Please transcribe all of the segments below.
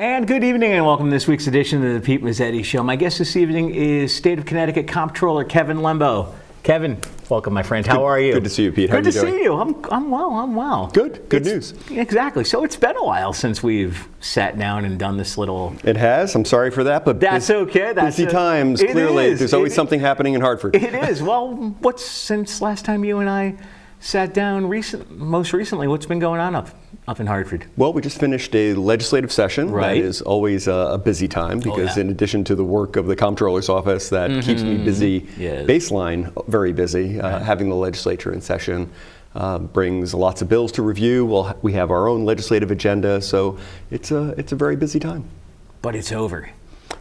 And good evening and welcome to this week's edition of the Pete Mezzetti Show. My guest this evening is State of Connecticut Comptroller Kevin Lembo. Kevin, welcome, my friend. How are you? Good to see you, Pete. How are you doing? Good to see you. I'm well. Good news. Exactly. So it's been a while since we've sat down and done this little... It has. I'm sorry for that, but that's okay. Busy times, clearly. There's always something happening in Hartford. It is. Well, since last time you and I sat down most recently, what's been going on up in Hartford? Well, we just finished a legislative session. Right. That is always a busy time because in addition to the work of the Comptroller's office that keeps me busy, baseline very busy, having the legislature in session brings lots of bills to review. We have our own legislative agenda, so it's a very busy time. But it's over.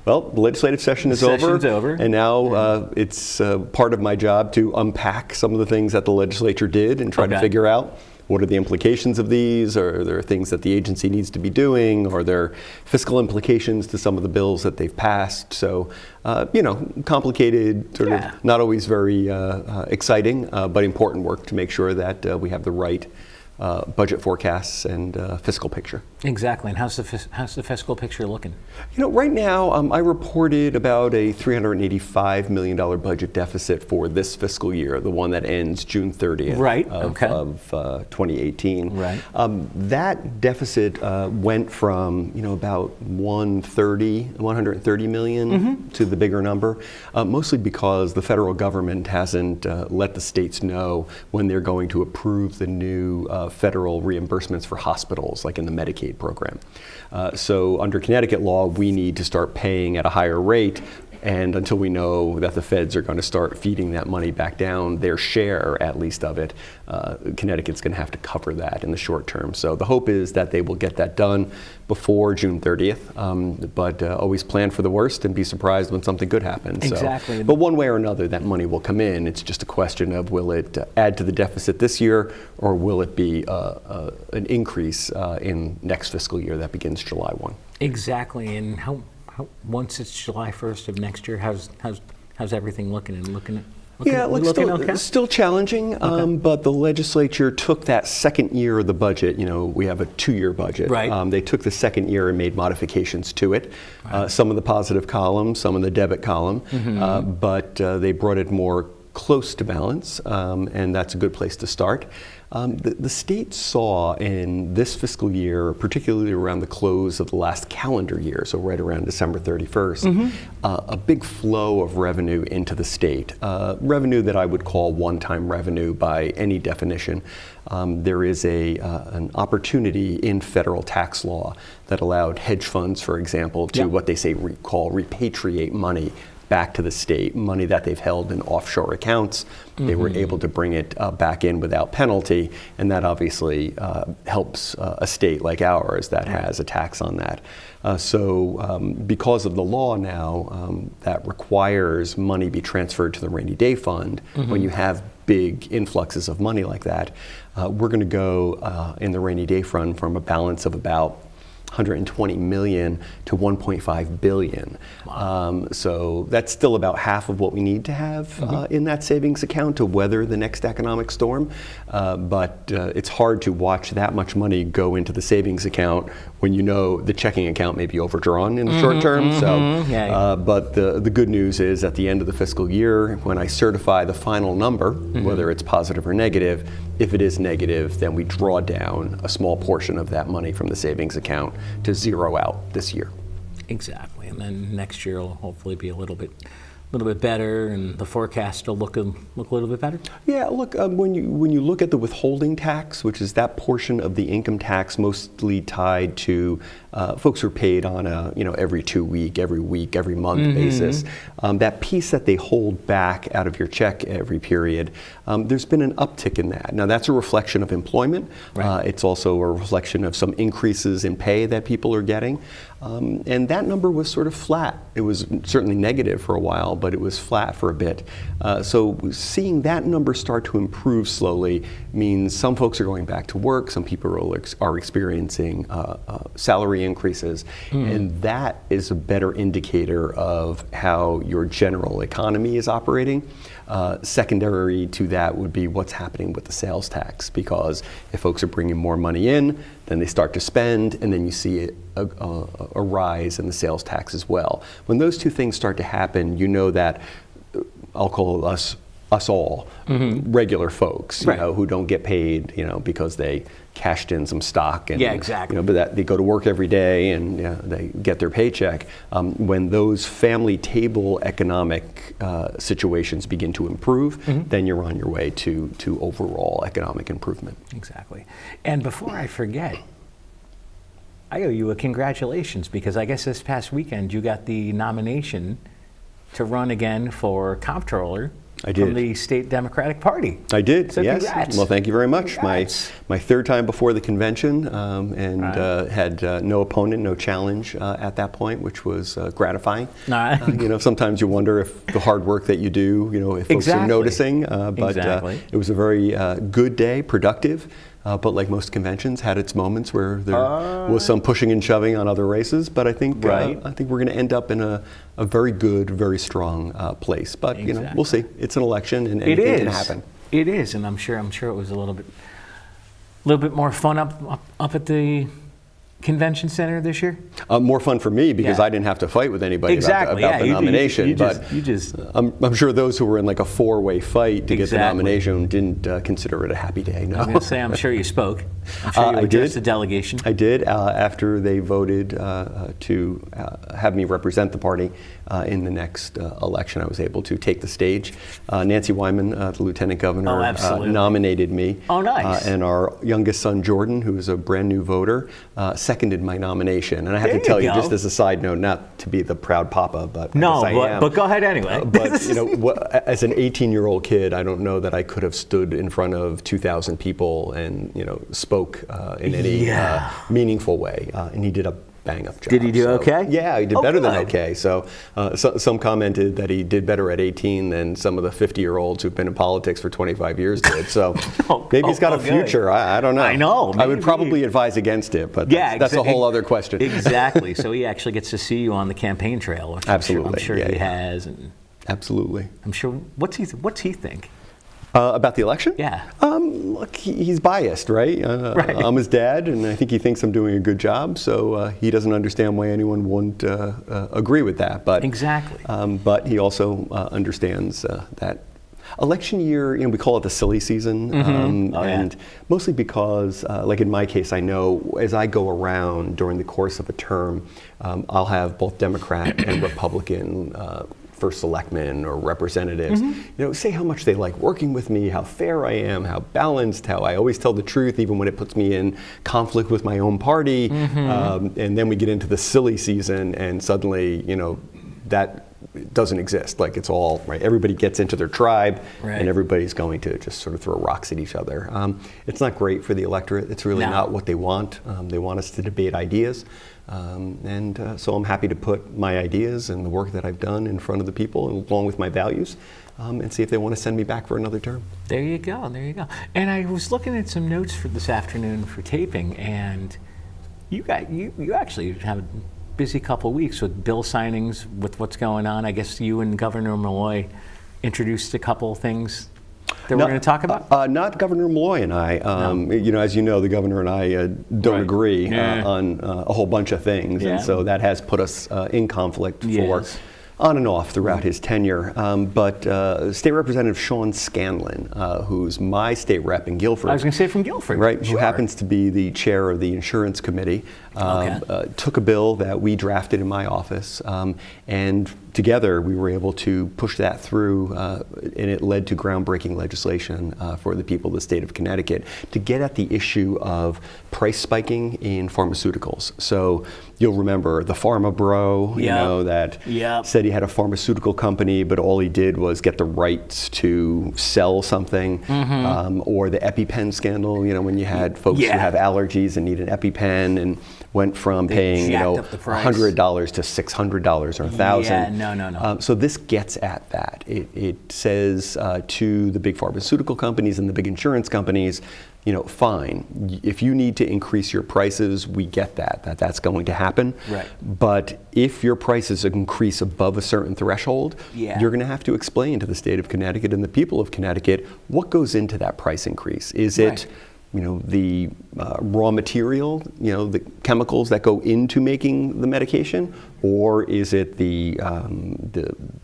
Well, the legislative session is over, and now it's part of my job to unpack some of the things that the legislature did and try to figure out what are the implications of these. Are there things that the agency needs to be doing? Are there fiscal implications to some of the bills that they've passed? So, complicated, sort of not always very exciting, but important work to make sure that we have the right budget forecasts and fiscal picture. Exactly. And how's the fiscal picture looking? Right now I reported about a $385 million budget deficit for this fiscal year, the one that ends June 30th of 2018. Right. That deficit went from about 130 million to the bigger number, mostly because the federal government hasn't let the states know when they're going to approve the new federal reimbursements for hospitals, like in the Medicaid program. So under Connecticut law, we need to start paying at a higher rate, and until we know that the feds are going to start feeding that money back down, their share at least of it, Connecticut's going to have to cover that in the short term. So the hope is that they will get that done before June 30th, but always plan for the worst and be surprised when something good happens. Exactly. So, but one way or another, that money will come in. It's just a question of will it add to the deficit this year, or will it be an increase in next fiscal year that begins July 1? Exactly. And how once it's July 1st of next year, how's everything looking? Still challenging, but the legislature took that second year of the budget. We have a 2-year budget. Right. They took the second year and made modifications to it. Right. Some of the positive column, some of the debit column, but they brought it more close to balance, and that's a good place to start. The state saw in this fiscal year, particularly around the close of the last calendar year, so right around December 31st, a big flow of revenue into the state. Revenue that I would call one-time revenue by any definition. There is an opportunity in federal tax law that allowed hedge funds, for example, to what they call repatriate money back to the state, money that they've held in offshore accounts. They were able to bring it back in without penalty, and that obviously helps a state like ours that has a tax on that. So because of the law now that requires money be transferred to the rainy day fund, when you have big influxes of money like that, we're going to go in the rainy day fund from a balance of about 120 million to 1.5 billion. Wow. So that's still about half of what we need to have in that savings account to weather the next economic storm. But it's hard to watch that much money go into the savings account when the checking account may be overdrawn in the short term. But the good news is at the end of the fiscal year, when I certify the final number, whether it's positive or negative, if it is negative, then we draw down a small portion of that money from the savings account to zero out this year. Exactly, and then next year will hopefully be a little bit better, and the forecast will look a little bit better. Yeah, look, when you look at the withholding tax, which is that portion of the income tax mostly tied to folks who are paid on a every 2 week, every month basis, that piece that they hold back out of your check every period, there's been an uptick in that. Now that's a reflection of employment. Right. It's also a reflection of some increases in pay that people are getting. And that number was sort of flat. It was certainly negative for a while, but it was flat for a bit. So seeing that number start to improve slowly means some folks are going back to work, some people are experiencing salary increases, and that is a better indicator of how your general economy is operating. Secondary to that would be what's happening with the sales tax, because if folks are bringing more money in, then they start to spend, and then you see a rise in the sales tax as well. When those two things start to happen, you know that, I'll call us all, regular folks, you know, who don't get paid, you know, because they cashed in some stock, and yeah, exactly. You know, but that they go to work every day and they get their paycheck. When those family table economic situations begin to improve, then you're on your way to overall economic improvement. Exactly. And before I forget, I owe you a congratulations, because I guess this past weekend you got the nomination to run again for comptroller. I did. From the State Democratic Party. I did, So yes. congrats. Well, thank you very much. Congrats. My third time before the convention, and had no opponent, no challenge at that point, which was gratifying. You know, sometimes you wonder if the hard work that you do, you know, if folks are noticing. But it was a very good day, productive. But like most conventions, had its moments where there was some pushing and shoving on other races. But I think we're going to end up in a very good, very strong place. But you know, we'll see. It's an election, and anything can happen. It is, and I'm sure it was a little bit more fun up at the convention center this year. More fun for me, because I didn't have to fight with anybody about the nomination. I'm sure those who were in like a four-way fight to get the nomination didn't consider it a happy day. No. I'm going to say, I'm sure you spoke. I'm sure you addressed the delegation. I did. After they voted to have me represent the party in the next election, I was able to take the stage. Nancy Wyman, the lieutenant governor, nominated me. Oh, nice. And our youngest son, Jordan, who is a brand new voter, seconded my nomination. And I have to tell you, just as a side note, not to be the proud papa, but but go ahead anyway. But you know, as an 18-year-old kid, I don't know that I could have stood in front of 2,000 people and spoke in any meaningful way. And he did a bang-up job. Did he do okay? Yeah, he did better than okay. So some commented that he did better at 18 than some of the 50-year-olds who've been in politics for 25 years did. So maybe he's got a future. I don't know. I know. I would probably advise against it, but that's a whole other question. Exactly. So he actually gets to see you on the campaign trail, which absolutely. I'm sure he has. And absolutely. I'm sure. What's he think? About the election? Yeah. Look, he's biased, right? I'm his dad, and I think he thinks I'm doing a good job, so he doesn't understand why anyone wouldn't agree with that. But exactly. But he also understands that election year, we call it the silly season, and mostly because, like in my case, I know as I go around during the course of a term, I'll have both Democrat and Republican first selectmen or representatives, say how much they like working with me, how fair I am, how balanced, how I always tell the truth, even when it puts me in conflict with my own party. And then we get into the silly season, and suddenly, that doesn't exist. Like, it's all right. Everybody gets into their tribe, and everybody's going to just sort of throw rocks at each other. It's not great for the electorate. It's really not what they want. They want us to debate ideas. So I'm happy to put my ideas and the work that I've done in front of the people, along with my values, and see if they want to send me back for another term. There you go. There you go. And I was looking at some notes for this afternoon for taping, and you actually have a busy couple of weeks with bill signings, with what's going on. I guess you and Governor Malloy introduced a couple of things that we're going to talk about? Not Governor Malloy and I. As you know, the governor and I don't agree on a whole bunch of things, and so that has put us in conflict for on and off throughout his tenure. But State Representative Sean Scanlon, who's my state rep in Guilford. I was going to say from Guilford. Right, who happens to be the chair of the Insurance Committee, took a bill that we drafted in my office, and together we were able to push that through, and it led to groundbreaking legislation for the people of the state of Connecticut to get at the issue of price spiking in pharmaceuticals. So you'll remember the pharma bro, that said he had a pharmaceutical company, but all he did was get the rights to sell something, or the EpiPen scandal, when you had folks who have allergies and need an EpiPen, and went from paying $100 to $600 or $1,000. No. So this gets at that. It says to the big pharmaceutical companies and the big insurance companies, fine, if you need to increase your prices, we get that's going to happen. Right. But if your prices increase above a certain threshold, you're going to have to explain to the state of Connecticut and the people of Connecticut what goes into that price increase. Is it the raw material, the chemicals that go into making the medication, or is it the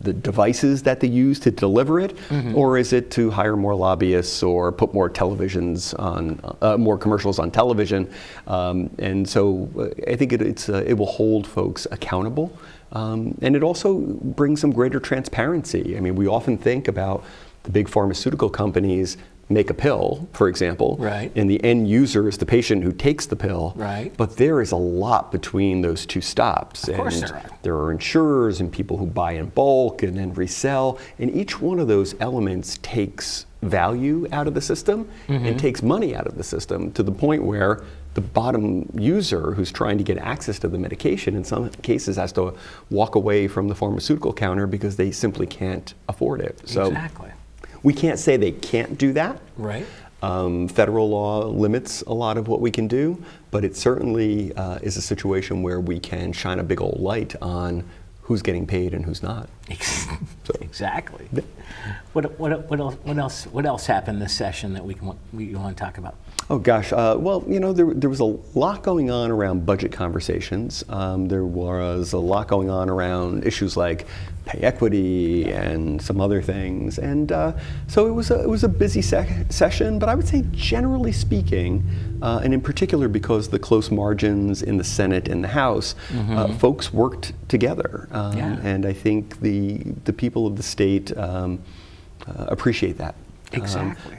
devices that they use to deliver it, or is it to hire more lobbyists or put more televisions on, more commercials on television? And so I think it will hold folks accountable, and it also brings some greater transparency. I mean, we often think about the big pharmaceutical companies make a pill, for example, and the end user is the patient who takes the pill. But there is a lot between those two stops. Of course there are insurers and people who buy in bulk and then resell, and each one of those elements takes value out of the system and takes money out of the system, to the point where the bottom user who's trying to get access to the medication in some cases has to walk away from the pharmaceutical counter because they simply can't afford it. So we can't say they can't do that. Federal law limits a lot of what we can do, but it certainly is a situation where we can shine a big old light on who's getting paid and who's not. Exactly. What else happened this session that we want to talk about? Oh gosh, well, there was a lot going on around budget conversations. There was a lot going on around issues like pay equity and some other things, and so it was a busy session. But I would say, generally speaking, and in particular because the close margins in the Senate and the House, folks worked together, and I think the people of the state appreciate that.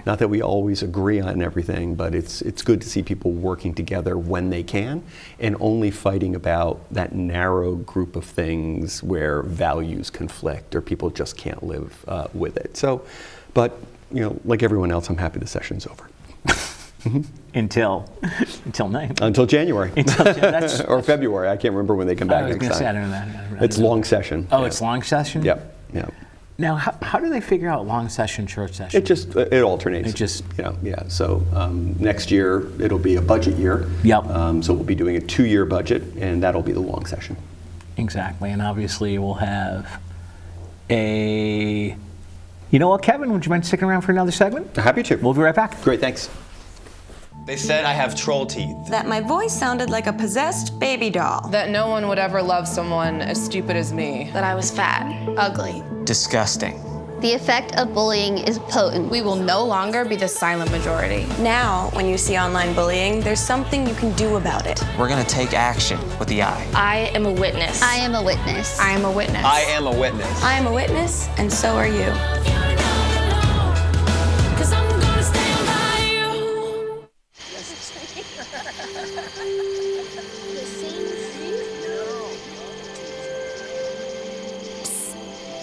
Not that we always agree on everything, but it's good to see people working together when they can, and only fighting about that narrow group of things where values conflict or people just can't live with it. So, but like everyone else, I'm happy the session's over. Until May. Until January. Or February. I can't remember when they come back next time. It's long session. Oh, it's long session? Yep. Now, how do they figure out long session, short session? It alternates. So next year it'll be a budget year. So we'll be doing a 2-year budget, and that'll be the long session. Exactly, and obviously we'll have a. You know what, Kevin? Would you mind sticking around for another segment? Happy to. We'll be right back. Great, thanks. They said I have troll teeth. That my voice sounded like a possessed baby doll. That no one would ever love someone as stupid as me. That I was fat, ugly. Disgusting. The effect of bullying is potent. We will no longer be the silent majority. Now, when you see online bullying, there's something you can do about it. We're gonna take action with the I. I am a witness. I am a witness. I am a witness. I am a witness. I am a witness, and so are you.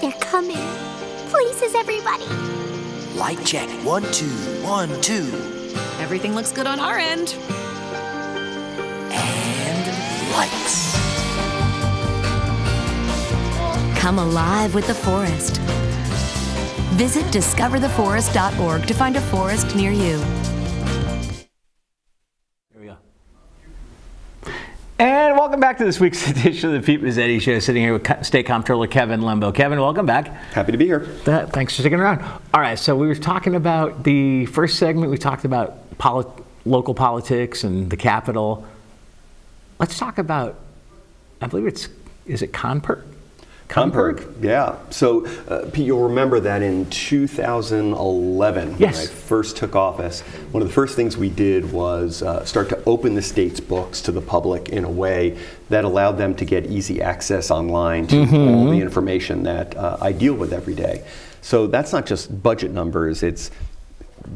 They're coming. Places, everybody. Light check. 1, 2, 1, 2. Everything looks good on our end. And lights. Come alive with the forest. Visit discovertheforest.org to find a forest near you. And welcome back to this week's edition of the Pete Mezzetti Show. Sitting here with State Comptroller Kevin Lembo. Kevin, welcome back. Happy to be here. Thanks for sticking around. All right, so we were talking about the first segment. We talked about local politics and the Capitol. Let's talk about, I believe is it Conperg? Conperg, yeah. So, Pete, you'll remember that in 2011, when I first took office, one of the first things we did was start to open the state's books to the public in a way that allowed them to get easy access online to all the information that I deal with every day. So that's not just budget numbers, it's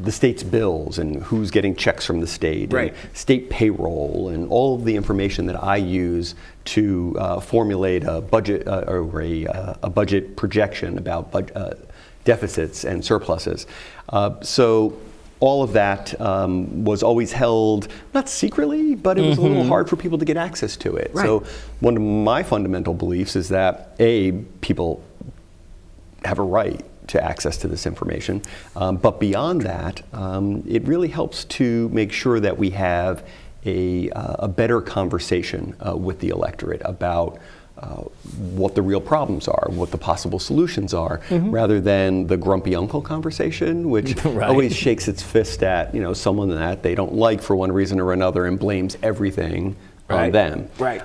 the state's bills and who's getting checks from the state, and state payroll, and all of the information that I use to formulate a budget or a budget projection about deficits and surpluses. So all of that was always held, not secretly, but it was a little hard for people to get access to it. Right. So one of my fundamental beliefs is that, A, people have a right to access to this information, but beyond that, it really helps to make sure that we have a better conversation with the electorate about what the real problems are, what the possible solutions are, rather than the grumpy uncle conversation, which always shakes its fist at someone that they don't like for one reason or another and blames everything on them. Right.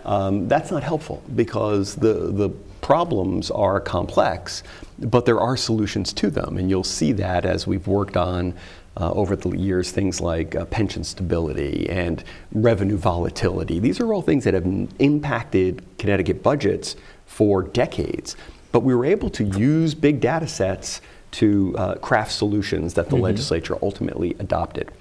That's not helpful, because the problems are complex, but there are solutions to them, and you'll see that as we've worked on over the years, things like pension stability and revenue volatility. These are all things that have impacted Connecticut budgets for decades, but we were able to use big data sets to craft solutions that the legislature ultimately adopted.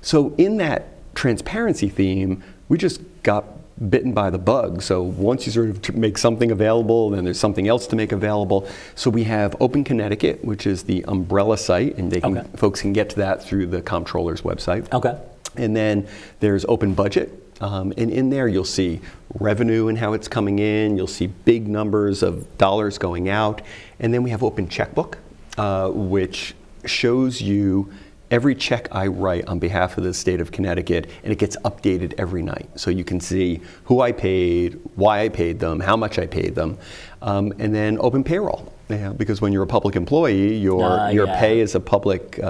So in that transparency theme, we just got bitten by the bug. So once you sort of make something available, then there's something else to make available. So we have Open Connecticut, which is the umbrella site, and folks can get to that through the comptroller's website. Okay. And then there's Open Budget, and in there you'll see revenue and how it's coming in. You'll see big numbers of dollars going out. And then we have Open Checkbook, which shows you every check I write on behalf of the state of Connecticut, and it gets updated every night. So you can see who I paid, why I paid them, how much I paid them. And then Open Payroll, because when you're a public employee, your pay is a public,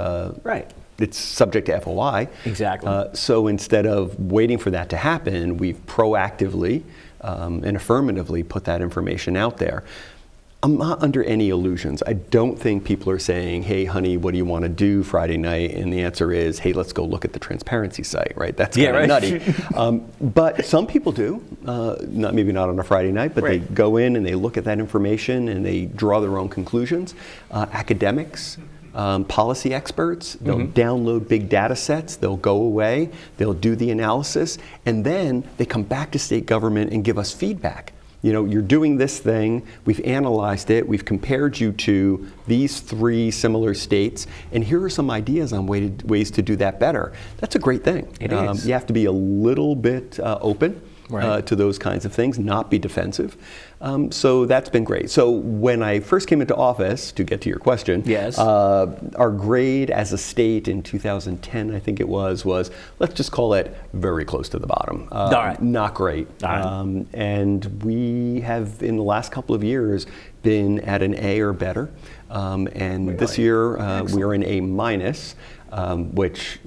it's subject to FOI. Exactly. So instead of waiting for that to happen, we've proactively and affirmatively put that information out there. I'm not under any illusions. I don't think people are saying, hey, honey, what do you want to do Friday night? And the answer is, hey, let's go look at the transparency site, right? That's kind of nutty. But some people do, maybe not on a Friday night, but they go in and they look at that information and they draw their own conclusions. Academics, policy experts, they'll download big data sets, they'll go away, they'll do the analysis, and then they come back to state government and give us feedback. You're doing this thing, we've analyzed it, we've compared you to these 3 similar states, and here are some ideas on ways to do that better. That's a great thing. It is. You have to be a little bit open to those kinds of things, not be defensive. So that's been great. So when I first came into office, to get to your question, our grade as a state in 2010, I think it was let's just call it very close to the bottom. Not great. And we have, in the last couple of years, been at an A or better. And this year, we are an A minus, which,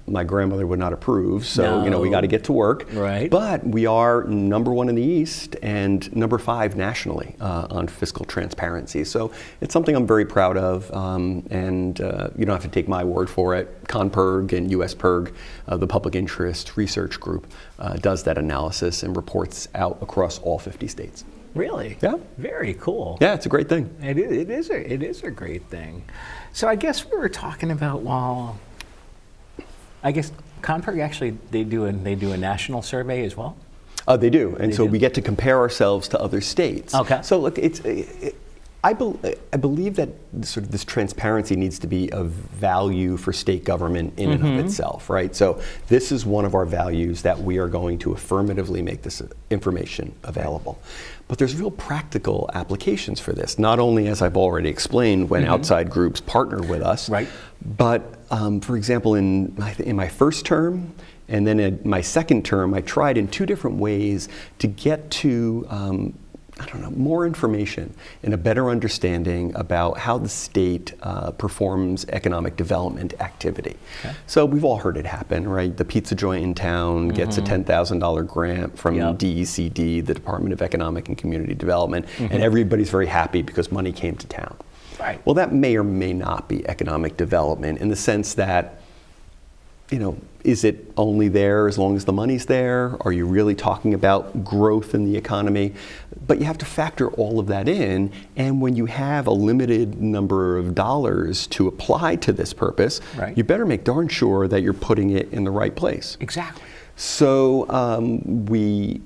my grandmother would not approve, so we got to get to work. Right. But we are #1 in the East and #5 nationally on fiscal transparency. So it's something I'm very proud of, and you don't have to take my word for it. ConPIRG and USPIRG, the Public Interest Research Group, does that analysis and reports out across all 50 states. Really? Yeah. Very cool. Yeah, it's a great thing. It is a great thing. So I guess we were talking about, I guess ConPIRG actually they do a national survey as well. They do, and so we get to compare ourselves to other states. Okay. So look, I believe that sort of this transparency needs to be of value for state government in and of itself, right? So this is one of our values, that we are going to affirmatively make this information available. But there's real practical applications for this, not only, as I've already explained, when outside groups partner with us, but for example, in my first term and then in my second term, I tried in 2 different ways to get to more information and a better understanding about how the state performs economic development activity. Okay. So we've all heard it happen, right? The pizza joint in town gets a $10,000 grant from DECD, the Department of Economic and Community Development, and everybody's very happy because money came to town. Right. Well, that may or may not be economic development in the sense that, is it only there as long as the money's there? Are you really talking about growth in the economy? But you have to factor all of that in, and when you have a limited number of dollars to apply to this purpose, you better make darn sure that you're putting it in the right place. Exactly. So we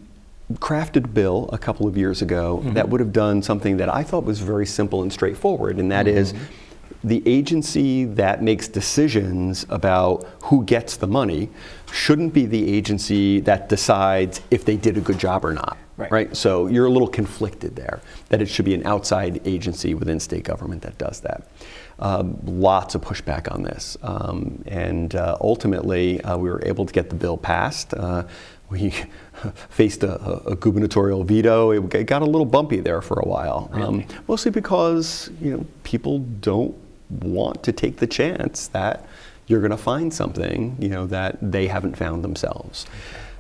crafted a bill a couple of years ago that would have done something that I thought was very simple and straightforward, and that is, the agency that makes decisions about who gets the money shouldn't be the agency that decides if they did a good job or not. Right? So you're a little conflicted there, that it should be an outside agency within state government that does that. Lots of pushback on this. And ultimately, we were able to get the bill passed. We faced a gubernatorial veto. It got a little bumpy there for a while, really? Mostly because people don't want to take the chance that you're going to find something that they haven't found themselves.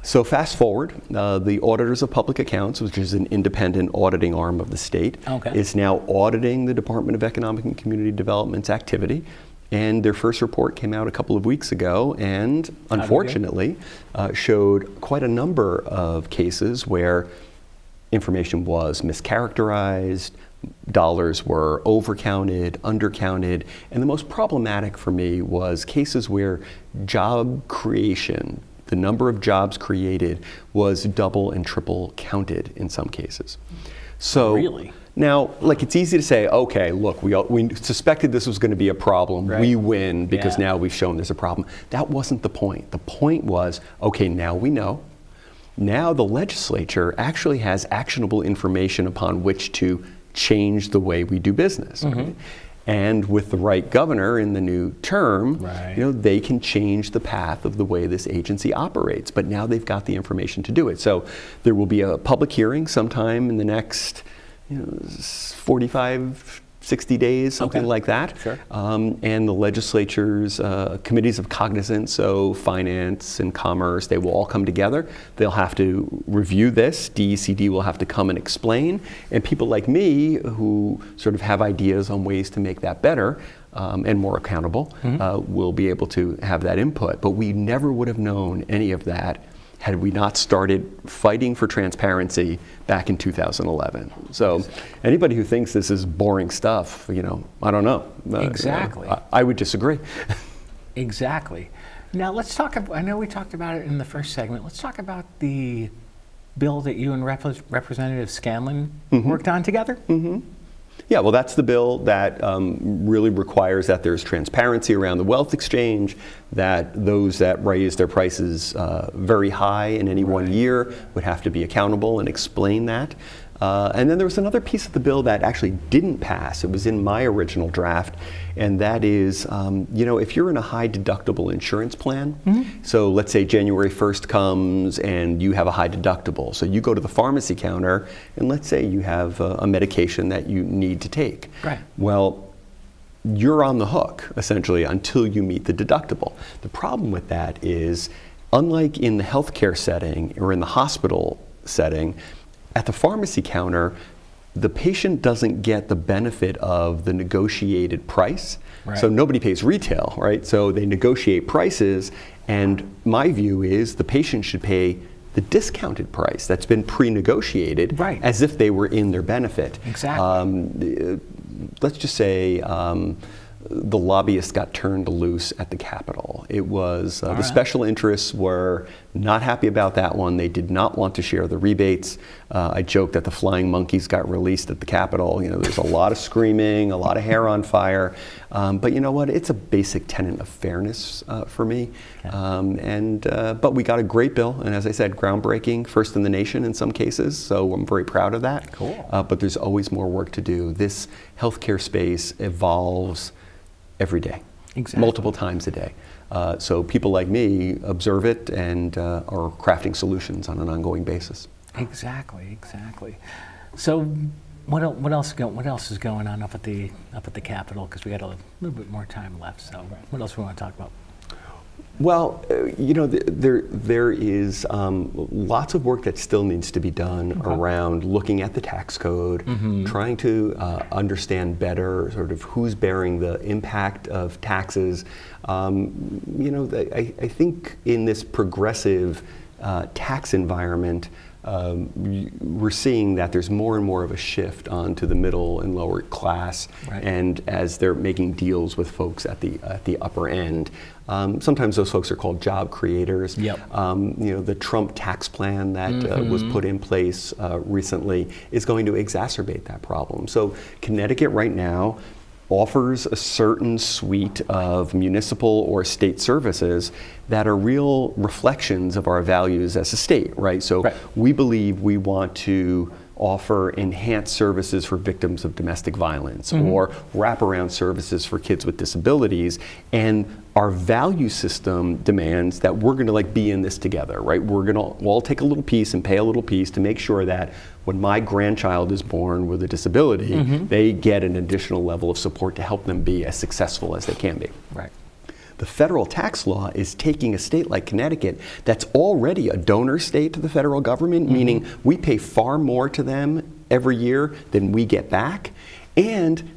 So fast forward, the Auditors of Public Accounts, which is an independent auditing arm of the state, is now auditing the Department of Economic and Community Development's activity. And their first report came out a couple of weeks ago and unfortunately showed quite a number of cases where information was mischaracterized, dollars were overcounted, undercounted, and the most problematic for me was cases where job creation, the number of jobs created, was double and triple counted in some cases. So really? Now, it's easy to say, okay, look, we suspected this was going to be a problem. Right. We win because now we've shown there's a problem. That wasn't the point. The point was, okay, now we know. Now the legislature actually has actionable information upon which to change the way we do business. Right? And with the right governor in the new term, they can change the path of the way this agency operates. But now they've got the information to do it. So there will be a public hearing sometime in the next 45, 60 days, something like that. Sure. And the legislature's committees of cognizance, so finance and commerce, they will all come together. They'll have to review this. DECD will have to come and explain. And people like me who sort of have ideas on ways to make that better and more accountable will be able to have that input. But we never would have known any of that had we not started fighting for transparency back in 2011. So anybody who thinks this is boring stuff, I don't know. Exactly. I would disagree. Exactly. Now let's talk, I know we talked about it in the first segment, let's talk about the bill that you and Representative Scanlon worked on together. Yeah, well, that's the bill that really requires that there's transparency around the wealth exchange, that those that raise their prices very high in any one year would have to be accountable and explain that. And then there was another piece of the bill that actually didn't pass. It was in my original draft, and that is, if you're in a high deductible insurance plan, so let's say January 1st comes and you have a high deductible. So you go to the pharmacy counter, and let's say you have a medication that you need to take. Right. Well, you're on the hook, essentially, until you meet the deductible. The problem with that is, unlike in the healthcare setting or in the hospital setting, at the pharmacy counter, the patient doesn't get the benefit of the negotiated price. Right. So nobody pays retail, right? So they negotiate prices, and my view is the patient should pay the discounted price that's been pre-negotiated, as if they were in their benefit. Exactly. Let's just say the lobbyists got turned loose at the Capitol. It was, the special interests were not happy about that one. They did not want to share the rebates. I joked that the flying monkeys got released at the Capitol. There's a lot of screaming, a lot of hair on fire. But you know what? It's a basic tenet of fairness for me. But we got a great bill, and as I said, groundbreaking, first in the nation in some cases, so I'm very proud of that. Cool. But there's always more work to do. This healthcare space evolves every day, multiple times a day. So people like me observe it and are crafting solutions on an ongoing basis. Exactly. So what else is going on up at the Capitol? Because we got a little bit more time left. So what else we want to talk about? Well, there is lots of work that still needs to be done around looking at the tax code, trying to understand better sort of who's bearing the impact of taxes. I think in this progressive tax environment, we're seeing that there's more and more of a shift onto the middle and lower class, and as they're making deals with folks at the upper end. Sometimes those folks are called job creators. The Trump tax plan that was put in place recently is going to exacerbate that problem. So Connecticut right now offers a certain suite of municipal or state services that are real reflections of our values as a state, right? So we believe we want to offer enhanced services for victims of domestic violence or wraparound services for kids with disabilities, and our value system demands that we're going to be in this together, right? We're going to all take a little piece and pay a little piece to make sure that when my grandchild is born with a disability, they get an additional level of support to help them be as successful as they can be. Right. The federal tax law is taking a state like Connecticut that's already a donor state to the federal government, meaning we pay far more to them every year than we get back, and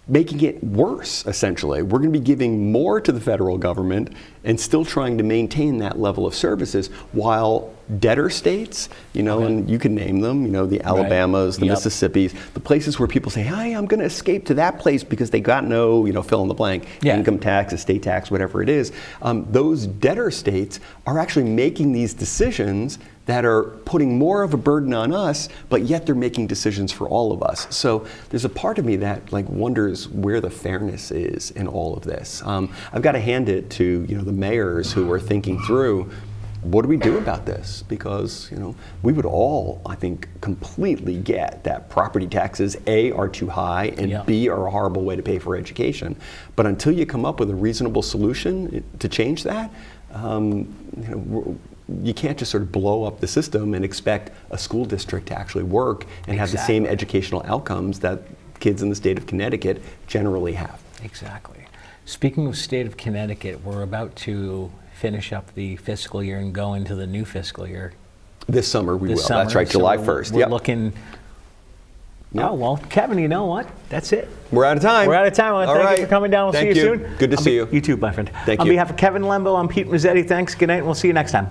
making it worse, essentially. We're going to be giving more to the federal government and still trying to maintain that level of services, while debtor states, and you can name them, the Alabamas, the Mississippis, the places where people say, hey, I'm going to escape to that place because they got no, fill in the blank, income tax, estate tax, whatever it is. Those debtor states are actually making these decisions that are putting more of a burden on us, but yet they're making decisions for all of us. So there's a part of me that wonders where the fairness is in all of this. I've got to hand it to the mayors who are thinking through, what do we do about this? Because we would all, I think, completely get that property taxes, A, are too high, and B, are a horrible way to pay for education. But until you come up with a reasonable solution to change that, you can't just sort of blow up the system and expect a school district to actually work and have the same educational outcomes that kids in the state of Connecticut generally have. Exactly. Speaking of state of Connecticut, we're about to finish up the fiscal year and go into the new fiscal year. This summer we will. That's right, July 1st. We're looking. Oh, well, Kevin, you know what? That's it. We're out of time. We're out of time. I want to thank you for coming down. We'll see you soon. Good to see you. You too, my friend. Thank you. On behalf of Kevin Lembo, I'm Pete Mezzetti. Thanks. Good night, and we'll see you next time.